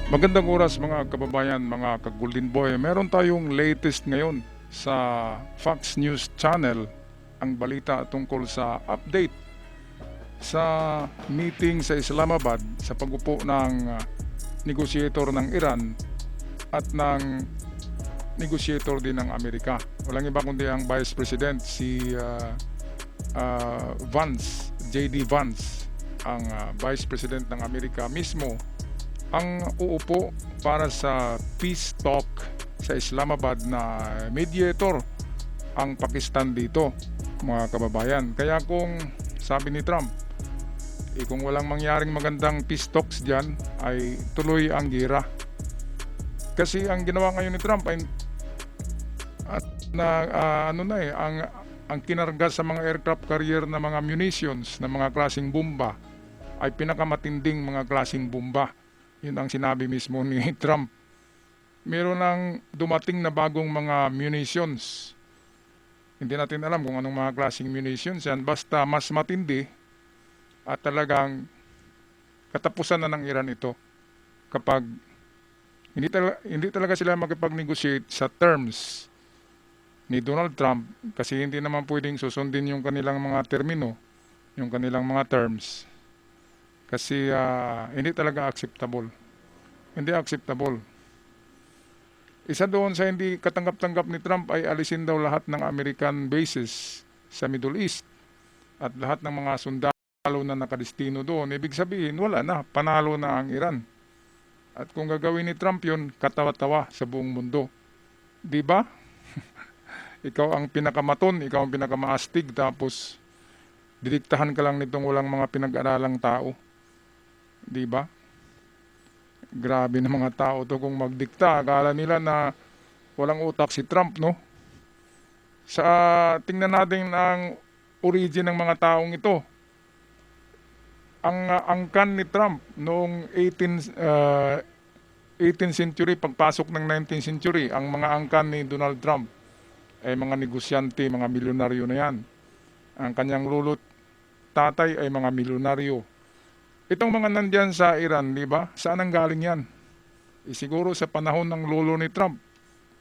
Magandang oras mga kababayan, mga ka-Golden Boy. Meron tayong latest ngayon sa Fox News Channel, ang balita tungkol sa update sa meeting sa Islamabad sa pagupo ng negotiator ng Iran at ng negotiator din ng Amerika. Walang iba kundi ang Vice President si Vance, J.D. Vance, ang Vice President ng Amerika mismo ang uupo para sa peace talk sa Islamabad na mediator ang Pakistan dito, mga kababayan. Kaya kung sabi ni Trump, kung walang mangyaring magandang peace talks dyan, ay tuloy ang gira. Kasi ang ginawa ngayon ni Trump ay ang kinarga sa mga aircraft carrier na mga munitions na mga klaseng bomba ay pinakamatinding mga klaseng bomba. Yun ang sinabi mismo ni Trump. Meron ng dumating na bagong mga munitions. Hindi natin alam kung anong mga klaseng munitions yan. Basta mas matindi at talagang katapusan na ng Iran ito. Kapag hindi talaga sila makipag-negotiate sa terms ni Donald Trump, kasi hindi naman pwedeng susundin yung kanilang mga termino, yung kanilang mga terms. Kasi hindi talaga acceptable. Hindi acceptable. Isa doon sa hindi katanggap-tanggap ni Trump ay alisin daw lahat ng American bases sa Middle East at lahat ng mga sundalo na nakadestino doon. Ibig sabihin, wala na, panalo na ang Iran. At kung gagawin ni Trump yun, katawa-tawa sa buong mundo. Di ba? Ikaw ang pinakamaton, ikaw ang pinakamaastig, tapos didiktahan ka lang nitong walang mga pinag-aralang tao. Di ba? Grabe na mga tao to kung magdikta. Akala nila na walang utak si Trump, no? Sa tingnan natin ang origin ng mga taong ito. Ang angkan ni Trump noong 18th century, pagpasok ng 19th century, ang mga angkan ni Donald Trump ay mga negosyante, mga milyonaryo na yan. Ang kanyang lulot tatay ay mga milyonaryo. Itong mga nandyan sa Iran, di ba? Saan ang galing yan? Siguro sa panahon ng lolo ni Trump,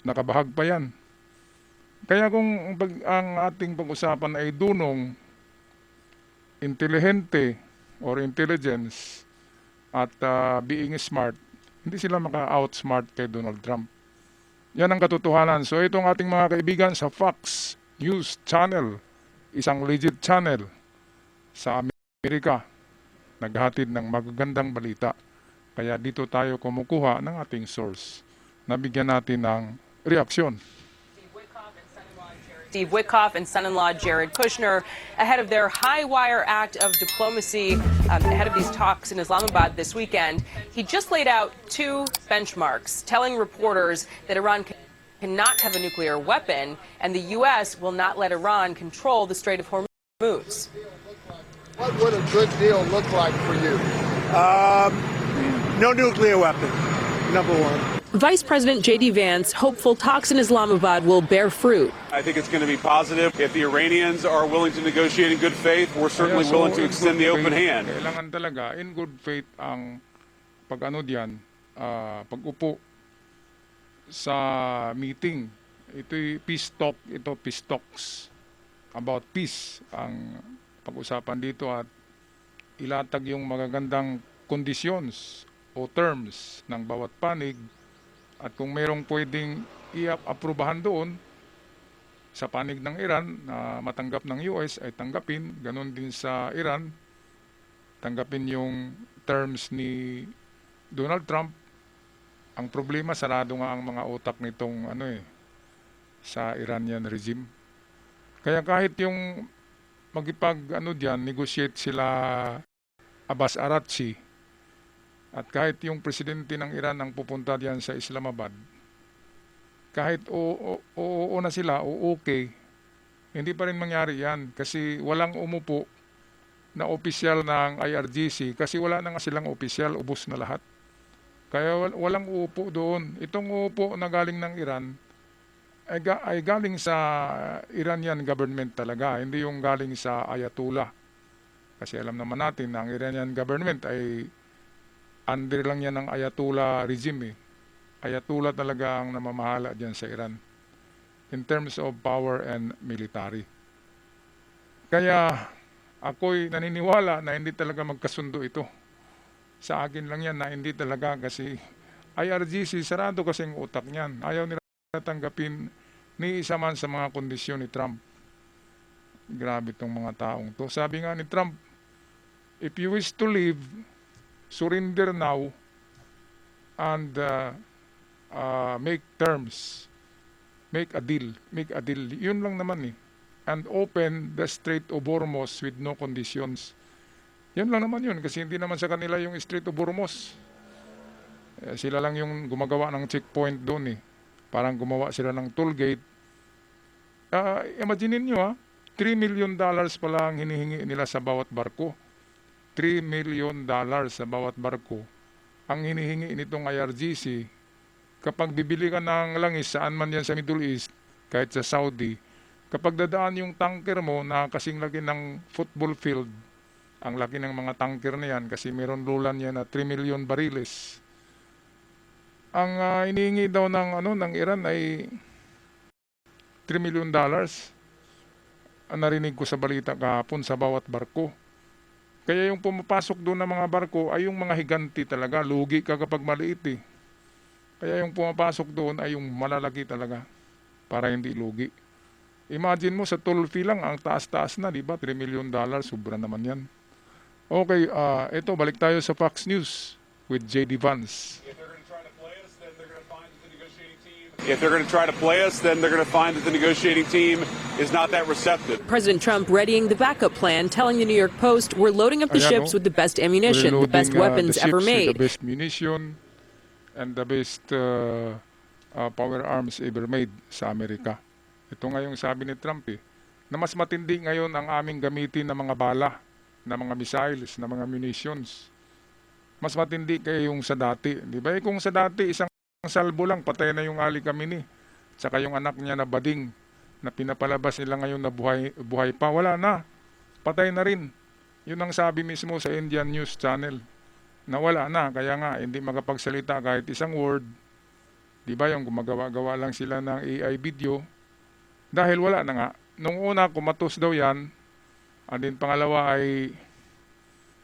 nakabahag pa yan. Kaya kung ang ating pag-usapan ay dunong, intelihente, or intelligence, at being smart, hindi sila maka-outsmart kay Donald Trump. Yan ang katotohanan. So itong ating mga kaibigan sa Fox News Channel, isang legit channel sa Amerika, naghatid ng magagandang balita. Kaya dito tayo kumukuha ng ating source. Nabigyan natin ng reaksyon. Steve Witkoff and son-in-law Jared Kushner ahead of their high-wire act of diplomacy ahead of these talks in Islamabad this weekend. He just laid out two benchmarks, telling reporters that Iran cannot have a nuclear weapon and the U.S. will not let Iran control the Strait of Hormuz. What would a good deal look like for you? No nuclear weapon, number one. Vice President J.D. Vance hopeful talks in Islamabad will bear fruit. I think it's going to be positive. If the Iranians are willing to negotiate in good faith, we're certainly willing to extend the open hand. Kailangan talaga in good faith ang pag-ano diyan, pag-upo sa meeting. Ito'y peace talk, ito peace talks about peace ang pag-usapan dito at ilatag yung magagandang conditions o terms ng bawat panig at kung mayroong pwedeng i-aprobahan doon sa panig ng Iran na matanggap ng US ay tanggapin, ganun din sa Iran tanggapin yung terms ni Donald Trump. Ang problema, sarado nga ang mga utak nitong sa Iranian regime. Kaya kahit yung negotiate sila Abbas Araghchi at kahit yung presidente ng Iran ang pupunta diyan sa Islamabad, kahit oo na sila o okay, hindi pa rin mangyari yan kasi walang umupo na opisyal ng IRGC kasi wala na nga silang opisyal, ubos na lahat. Kaya walang uupo doon. Itong uupo na galing ng Iran ay galing sa Iranian government talaga, hindi yung galing sa Ayatollah. Kasi alam naman natin na ang Iranian government ay under lang yan ng Ayatollah regime eh. Ayatollah talaga ang namamahala dyan sa Iran in terms of power and military. Kaya ako'y naniniwala na hindi talaga magkasundo ito. Sa akin lang yan na hindi talaga kasi IRGC, sarado kasing utak niyan. Ayaw nila tanggapin ni isa man sa mga kondisyon ni Trump. Grabe itong mga taong to. Sabi nga ni Trump, if you wish to live, surrender now and make terms. Make a deal. Make a deal. Yun lang naman eh. And open the Strait of Hormuz with no conditions. Yun lang naman yun. Kasi hindi naman sa kanila yung Strait of Hormuz. Sila lang yung gumagawa ng checkpoint doon eh. Parang gumawa sila ng toll gate. Imagine nyo $3 million pala ang hinihingi nila sa bawat barko. $3 million sa bawat barko. Ang hinihingi nitong IRGC, kapag bibili ka ng langis saan man yan sa Middle East, kahit sa Saudi, kapag dadaan yung tanker mo na kasing laki ng football field, ang laki ng mga tanker na yan kasi meron lulan yan na 3 million bariles. Ang hinihingi daw ng Iran ay $3 million. Narinig ko sa balita kahapon sa bawat barko. Kaya yung pumapasok doon ng mga barko ay yung mga higanti talaga. Lugi ka kapag maliit eh. Kaya yung pumapasok doon ay yung malalaki talaga para hindi lugi. Imagine mo sa toll fee lang, ang taas-taas na, di ba? $3 million, sobra naman yan. Okay, ito, balik tayo sa Fox News with J.D. Vance. If they're going to try to play us, then they're going to find that the negotiating team is not that receptive. President Trump readying the backup plan, telling the New York Post, we're loading up the Ayan, ships with the best ammunition, the best weapons the ever ships with made. the best munition and the best power arms ever made sa Amerika. Ito nga yung sabi ni Trump eh, na mas matindi ngayon ang aming gamitin na mga bala, na mga missiles, na mga munitions. Mas matindi kaya yung sa dati. Di ba? Kung sa dati, isang salbo lang, patay na yung Ali Khamenei. Tsaka yung anak niya na Bading, na pinapalabas nila ngayon na buhay pa. Wala na. Patay na rin. Yun ang sabi mismo sa Indian News Channel. Na wala na. Kaya nga, hindi makapagsalita kahit isang word. Di ba? Yung gumagawa-gawa lang sila ng AI video. Dahil wala na nga. Nung una, kumatos daw yan. And then pangalawa ay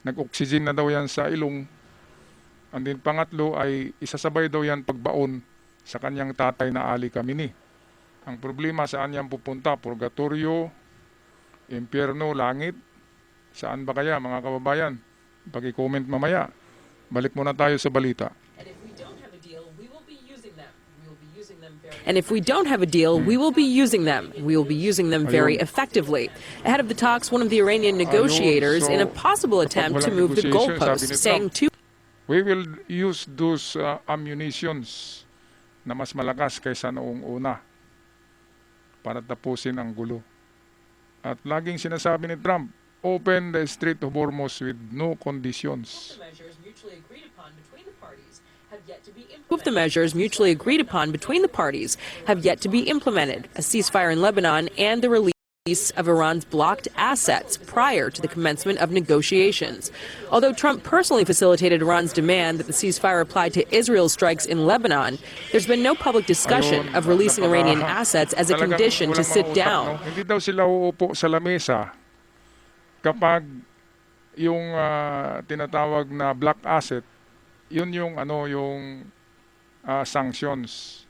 nag-oxygen na daw yan sa ilong. And then pangatlo ay isasabay daw yan pagbaon sa kanyang tatay na Ali Khamenei. Ang problema saan yan pupunta? Purgatorio, impyerno, langit. Saan ba kaya mga kababayan? Paki-comment mamaya. Balik muna tayo sa balita. And if we don't have a deal, we will be using them. We will be using them very And if we don't have a deal, we will be using them. We will be using them very effectively. Ahead of the talks, one of the Iranian negotiators in a possible attempt to move the goalposts, saying two We will use those ammunitions na mas malakas kaysa noong una para tapusin ang gulo. At laging sinasabi ni Trump, open the Strait of Hormuz with no conditions. Two of the measures mutually agreed upon between the parties have yet to be implemented, a ceasefire in Lebanon and the release of Iran's blocked assets prior to the commencement of negotiations. Although Trump personally facilitated Iran's demand that the ceasefire apply to Israel's strikes in Lebanon, there's been no public discussion of releasing Iranian assets as a condition to sit down. Hindi daw sila uupo sa lamesa kapag yung tinatawag na black asset, yun yung sanctions,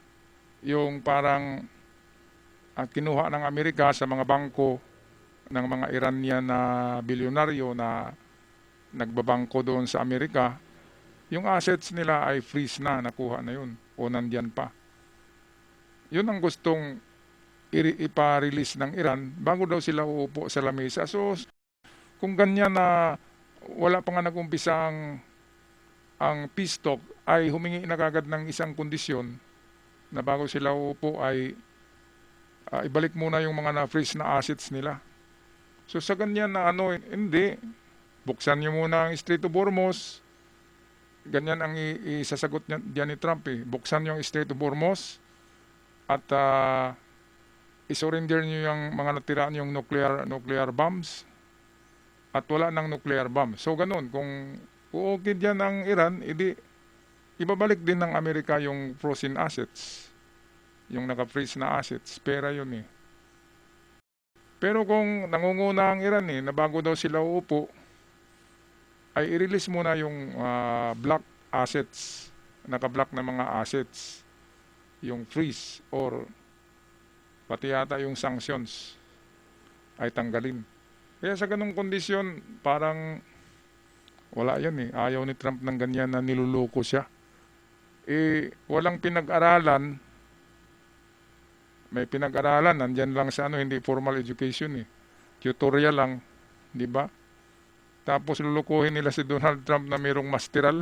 yung parang kinuha ng Amerika sa mga bangko ng mga Iranian na bilyonaryo na nagbabangko doon sa Amerika, yung assets nila ay freeze na, nakuha na yun o nandyan pa. Yun ang gustong ipa-release ng Iran bago daw sila uupo sa lamesa. So kung ganyan na wala pa nga nag-umpisa ang peace talk, ay humingi na kagad ng isang kondisyon na bago sila uupo ay ibalik muna yung mga na-freeze na assets nila. So sa ganyan na hindi. Buksan nyo muna ang Strait of Hormuz. Ganyan ang isasagot diyan ni Trump eh. Buksan nyo ang Strait of Hormuz at isurrender nyo yung mga natiraan yung nuclear bombs at wala ng nuclear bomb. So ganun, kung uukid yan ang Iran, edi ibabalik din ng Amerika yung frozen assets. Yung naka-freeze na assets, pera yun eh. Pero kung nangunguna ang Iran na bago daw sila uupo, ay i-release muna yung block assets, naka-block na mga assets, yung freeze or pati yata yung sanctions ay tanggalin. Kaya sa ganung kondisyon, parang wala yan eh. Ayaw ni Trump ng ganyan na niluloko siya. Walang pinag-aralan. May pinag-aralan, nandyan lang sa hindi formal education eh. Tutorial lang, di ba? Tapos lulukuhin nila si Donald Trump na mayroong masteral.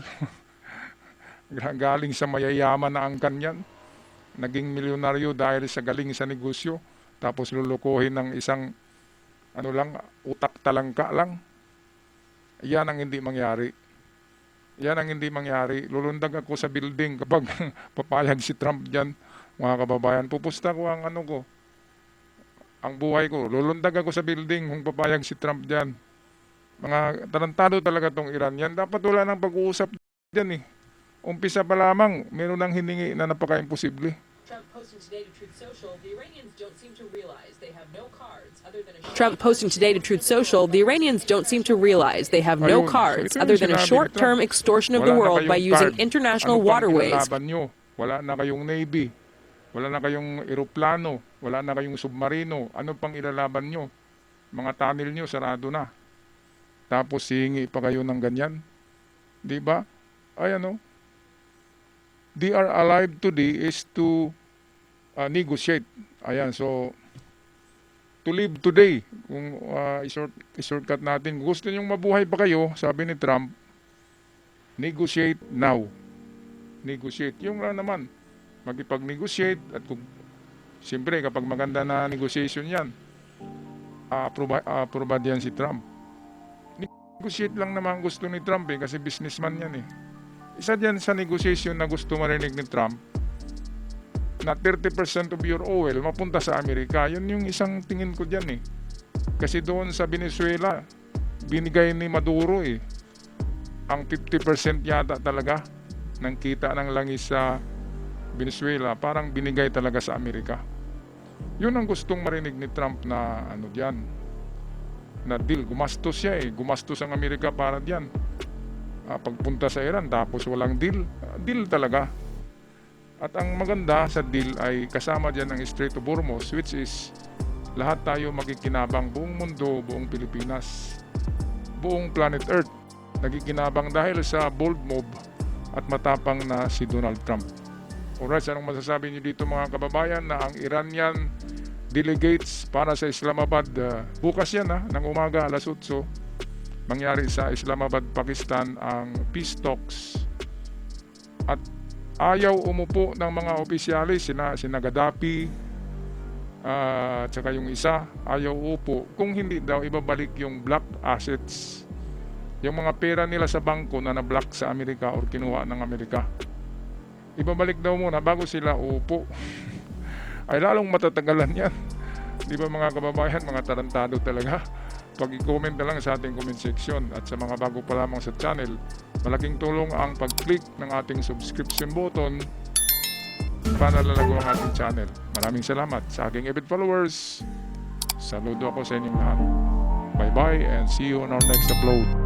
Galing sa mayayaman na angkan yan. Naging milyonaryo dahil sa galing sa negosyo. Tapos lulukuhin ng isang utak talangka lang. Yan ang hindi mangyari. Yan ang hindi mangyari. Lulundag ako sa building kapag papayag si Trump dyan. Mga kababayan, pupusta ko ang ang buhay ko. Lulundag ako sa building kung papayag si Trump dyan. Mga tarantado talaga tong Iran yan. Dapat wala nang pag-uusap dyan eh. Umpisa pa lamang, meron nang hiningi na napaka-imposible. Trump posting today to Truth Social, the Iranians don't seem to realize they have no cards other than Ayun, so ito other yung than a sinabi ni short-term Trump. extortion of Wala the na world kayong by using card. international Ano pang waterways. ilalaban nyo? Wala na kayong Navy. Wala na kayong eroplano. Wala na kayong submarino. Ano pang ilalaban nyo? Mga tunnel nyo, sarado na. Tapos hihingi pa kayo ng ganyan. Di ba? Ay they are alive today is to negotiate. Ayan, so to live today. Kung i-shortcut natin. Gusto nyong mabuhay pa kayo, sabi ni Trump, negotiate now. Negotiate. Yung lang naman, magipag-negotiate at kung siyempre kapag maganda na negotiation yan, approbad yan si Trump. Negotiate lang naman gusto ni Trump kasi businessman yan eh. Isa dyan sa negotiation na gusto marinig ni Trump na 30% of your oil mapunta sa Amerika. Yun yung isang tingin ko dyan eh. Kasi doon sa Venezuela, binigay ni Maduro eh. Ang 50% yata talaga ng kita ng langis sa Venezuela, parang binigay talaga sa Amerika. Yun ang gustong marinig ni Trump na dyan. Na deal. Gumastos siya eh. Gumastos ang Amerika para dyan. Pagpunta sa Iran tapos walang deal. Deal talaga. At ang maganda sa deal ay kasama dyan ang Strait of Hormuz, which is lahat tayo magikinabang, buong mundo, buong Pilipinas, buong planet Earth nagikinabang dahil sa bold move at matapang na si Donald Trump. Alright, anong masasabi niyo dito mga kababayan na ang Iranian delegates para sa Islamabad bukas yan ng umaga alas 8 mangyari sa Islamabad, Pakistan ang peace talks at ayaw umupo ng mga opisyalis sina Gaddafi tsaka yung isa ayaw upo kung hindi daw ibabalik yung block assets, yung mga pera nila sa bangko na na-block sa Amerika or kinuha ng Amerika, ibabalik daw muna bago sila upo. Ay lalong matatagalan yan. Di ba mga kababayan, mga tarantado talaga. Pag i-comment na lang sa ating comment section at sa mga bago pa lamang sa channel, malaking tulong ang pag-click ng ating subscription button para lalago ang ating channel. Maraming salamat sa aking avid followers. Saludo ako sa inyong lahat. Bye bye and see you on our next upload.